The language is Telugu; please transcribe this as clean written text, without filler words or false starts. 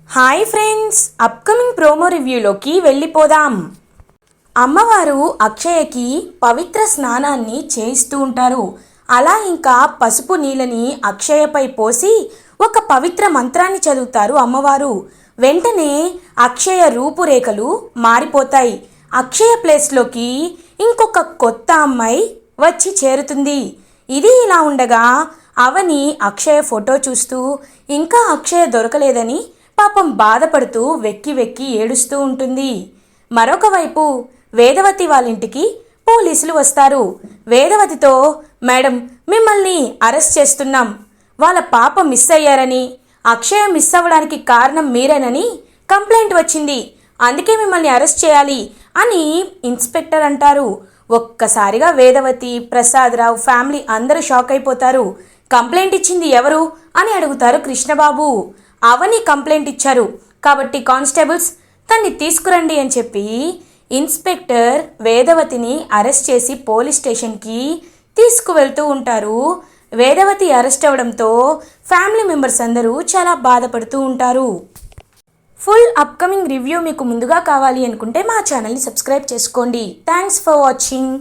హాయ్ ఫ్రెండ్స్, అప్కమింగ్ ప్రోమో రివ్యూలోకి వెళ్ళిపోదాం. అమ్మవారు అక్షయకి పవిత్ర స్నానాన్ని చేయిస్తూ ఉంటారు. అలా ఇంకా పసుపు నీళ్ళని అక్షయపై పోసి ఒక పవిత్ర మంత్రాన్ని చదువుతారు అమ్మవారు. వెంటనే అక్షయ రూపురేఖలు మారిపోతాయి. అక్షయ ప్లేస్లోకి ఇంకొక కొత్త అమ్మాయి వచ్చి చేరుతుంది. ఇది ఇలా ఉండగా అవని అక్షయ ఫోటో చూస్తూ ఇంకా అక్షయ దొరకలేదని పాపం బాధపడుతూ వెక్కి వెక్కి ఏడుస్తూ ఉంటుంది. మరొక వైపు వేదవతి వాళ్ళ ఇంటికి పోలీసులు వస్తారు. వేదవతితో, మేడం, మిమ్మల్ని అరెస్ట్ చేస్తున్నాం. వాళ్ళ పాప మిస్ అయ్యారని, అక్షయ మిస్ అవ్వడానికి కారణం మీరేనని కంప్లైంట్ వచ్చింది. అందుకే మిమ్మల్ని అరెస్ట్ చేయాలి అని ఇన్స్పెక్టర్ అంటారు. ఒక్కసారిగా వేదవతి, ప్రసాదరావు ఫ్యామిలీ అందరూ షాక్ అయిపోతారు. కంప్లైంట్ ఇచ్చింది ఎవరు అని అడుగుతారు కృష్ణబాబు. అవని కంప్లైంట్ ఇచ్చారు కాబట్టి కానిస్టేబుల్స్ తన్ని తీసుకురండి అని చెప్పి ఇన్స్పెక్టర్ వేదవతిని అరెస్ట్ చేసి పోలీస్ స్టేషన్కి తీసుకువెళ్తూ ఉంటారు. వేదవతి అరెస్ట్ అవ్వడంతో ఫ్యామిలీ మెంబర్స్ అందరూ చాలా బాధపడుతూ ఉంటారు. ఫుల్ అప్కమింగ్ రివ్యూ మీకు ముందుగా కావాలి అనుకుంటే మా ఛానల్ని సబ్స్క్రైబ్ చేసుకోండి. Thanks for watching.